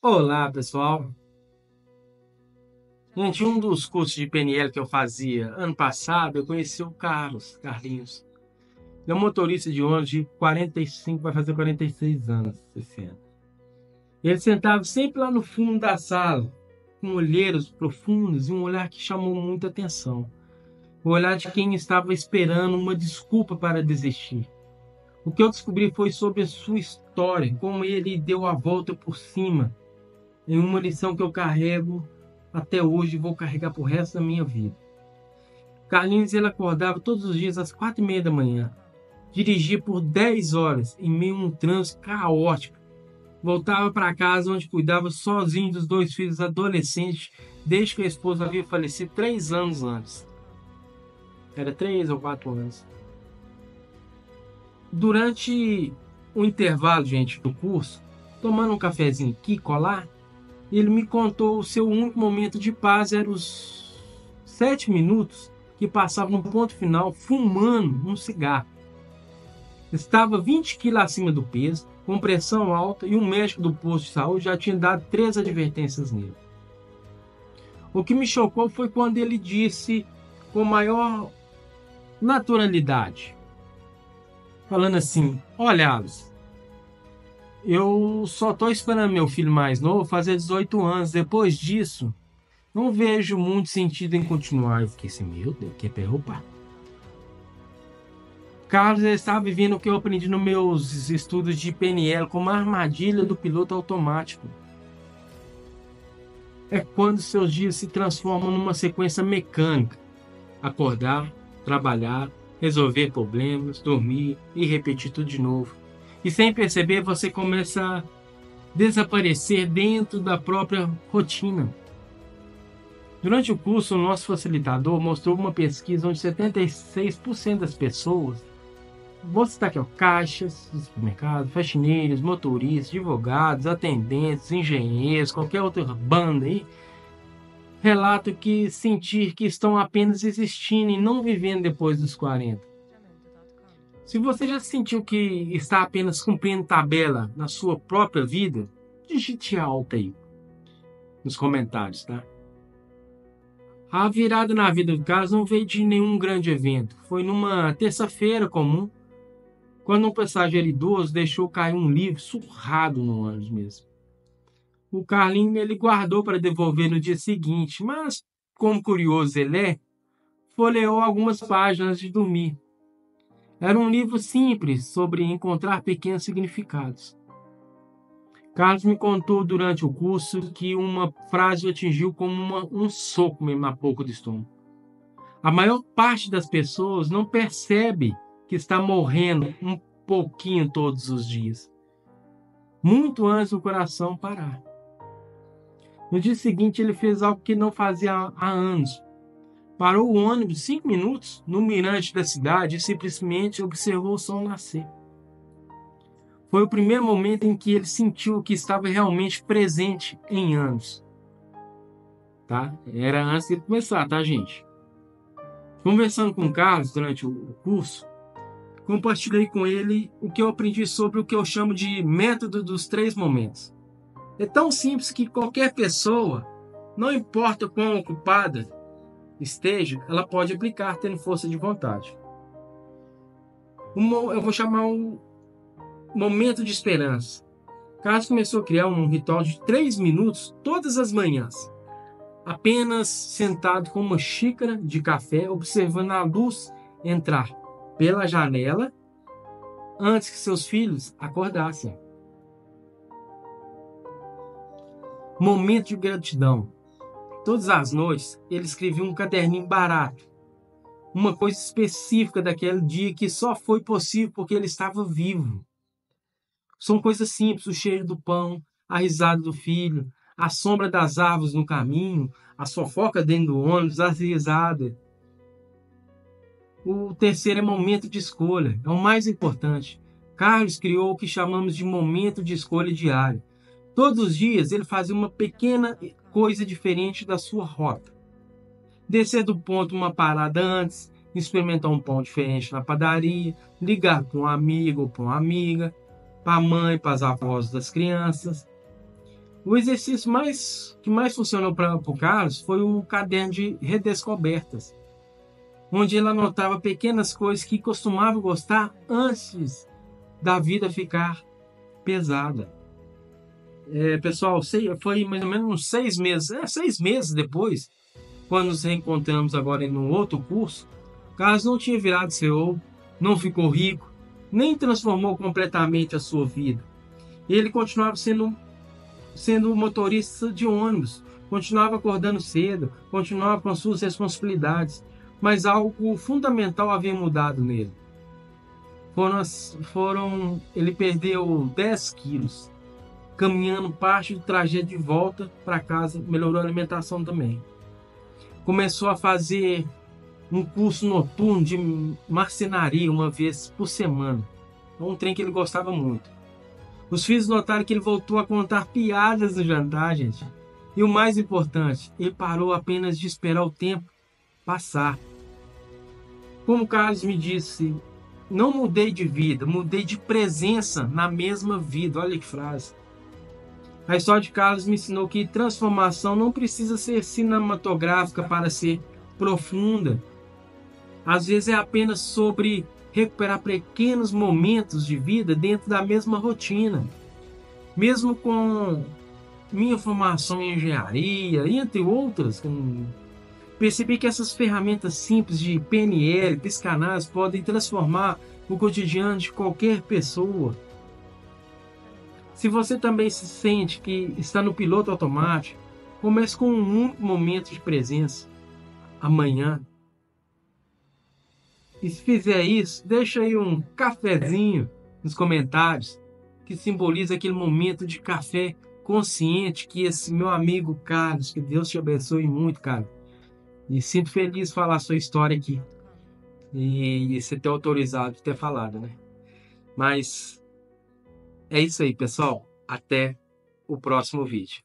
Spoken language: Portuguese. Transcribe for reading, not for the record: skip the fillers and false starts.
Olá, pessoal. Gente, um dos cursos de PNL que eu fazia ano passado, eu conheci o Carlinhos. Ele é um motorista de ônibus de 45, vai fazer 46 anos esse ano. Ele sentava sempre lá no fundo da sala, com olheiros profundos e um olhar que chamou muita atenção. O olhar de quem estava esperando uma desculpa para desistir. O que eu descobri foi sobre a sua história, como ele deu a volta por cima, em uma lição que eu carrego até hoje e vou carregar pro resto da minha vida. Carlinhos ele acordava todos os dias às 4:30 da manhã, dirigia por 10 horas em meio a um trânsito caótico, voltava para casa onde cuidava sozinho dos dois filhos adolescentes desde que a esposa havia falecido 3 anos antes. Era 3 ou 4 anos. Durante o intervalo, gente, do curso, tomando um cafezinho aqui, colar, ele me contou o seu único momento de paz era os 7 minutos que passava no ponto final fumando um cigarro. Estava 20 quilos acima do peso, com pressão alta e um médico do posto de saúde já tinha dado 3 advertências nele. O que me chocou foi quando ele disse com maior naturalidade, falando assim: olha, Alice, eu só estou esperando meu filho mais novo fazer 18 anos. Depois disso, não vejo muito sentido em continuar. Eu fiquei assim, meu Deus, que preocupar. Carlos estava vivendo o que eu aprendi nos meus estudos de PNL, como a armadilha do piloto automático. É quando seus dias se transformam numa sequência mecânica. Acordar, trabalhar, resolver problemas, dormir e repetir tudo de novo. E sem perceber, você começa a desaparecer dentro da própria rotina. Durante o curso, o nosso facilitador mostrou uma pesquisa onde 76% das pessoas, vou citar aqui, caixas de supermercado, faxineiros, motoristas, advogados, atendentes, engenheiros, qualquer outra banda aí, relatam que sentir que estão apenas existindo e não vivendo depois dos 40. Se você já sentiu que está apenas cumprindo tabela na sua própria vida, digite alto aí nos comentários, tá? A virada na vida do Carlos não veio de nenhum grande evento. Foi numa terça-feira comum, quando um passageiro idoso deixou cair um livro surrado no ônibus mesmo. O Carlinho ele guardou para devolver no dia seguinte, mas, como curioso ele é, folheou algumas páginas de dormir. Era um livro simples sobre encontrar pequenos significados. Carlos me contou durante o curso que uma frase o atingiu como um soco mesmo na boca do estômago. A maior parte das pessoas não percebe que está morrendo um pouquinho todos os dias, muito antes do coração parar. No dia seguinte, ele fez algo que não fazia há anos. Parou o ônibus 5 minutos no mirante da cidade e simplesmente observou o sol nascer. Foi o primeiro momento em que ele sentiu que estava realmente presente em anos. Tá? Era antes de começar, tá, gente? Conversando com o Carlos durante o curso, compartilhei com ele o que eu aprendi sobre o que eu chamo de método dos 3 momentos. É tão simples que qualquer pessoa, não importa quão ocupada esteja, ela pode aplicar tendo força de vontade. Eu vou chamar um momento de esperança. Carlos começou a criar um ritual de 3 minutos todas as manhãs, apenas sentado com uma xícara de café, observando a luz entrar pela janela antes que seus filhos acordassem. Momento de gratidão. Todas as noites, ele escrevia um caderninho barato, uma coisa específica daquele dia que só foi possível porque ele estava vivo. São coisas simples, o cheiro do pão, a risada do filho, a sombra das árvores no caminho, a fofoca dentro do ônibus, as risadas. O terceiro é momento de escolha, é o mais importante. Carlos criou o que chamamos de momento de escolha diário. Todos os dias ele fazia uma pequena coisa diferente da sua rota. Descer do ponto uma parada antes, experimentar um pão diferente na padaria, ligar para um amigo ou para uma amiga, para a mãe, para as avós das crianças. O exercício que mais funcionou para o Carlos foi o caderno de redescobertas, onde ele anotava pequenas coisas que costumava gostar antes da vida ficar pesada. Pessoal, foi mais ou menos uns 6 meses, 6 meses depois, quando nos reencontramos agora em um outro curso. Carlos não tinha virado CEO, não ficou rico, nem transformou completamente a sua vida. Ele continuava sendo motorista de ônibus, continuava acordando cedo, continuava com suas responsabilidades, mas algo fundamental havia mudado nele. Ele perdeu 10 quilos, caminhando parte do trajeto de volta para casa, melhorou a alimentação também. Começou a fazer um curso noturno de marcenaria uma vez por semana, um trem que ele gostava muito. Os filhos notaram que ele voltou a contar piadas no jantar, gente. E o mais importante, ele parou apenas de esperar o tempo passar. Como o Carlos me disse, não mudei de vida, mudei de presença na mesma vida. Olha que frase. A história de Carlos me ensinou que transformação não precisa ser cinematográfica para ser profunda. Às vezes é apenas sobre recuperar pequenos momentos de vida dentro da mesma rotina. Mesmo com minha formação em engenharia, entre outras, percebi que essas ferramentas simples de PNL, psicanálise, podem transformar o cotidiano de qualquer pessoa. Se você também se sente que está no piloto automático, comece com um único momento de presença. Amanhã. E se fizer isso, deixa aí um cafezinho nos comentários, que simboliza aquele momento de café consciente que esse meu amigo Carlos, que Deus te abençoe muito, cara. E sinto feliz de falar a sua história aqui. E você ter autorizado de ter falado, né? Mas é isso aí, pessoal. Até o próximo vídeo.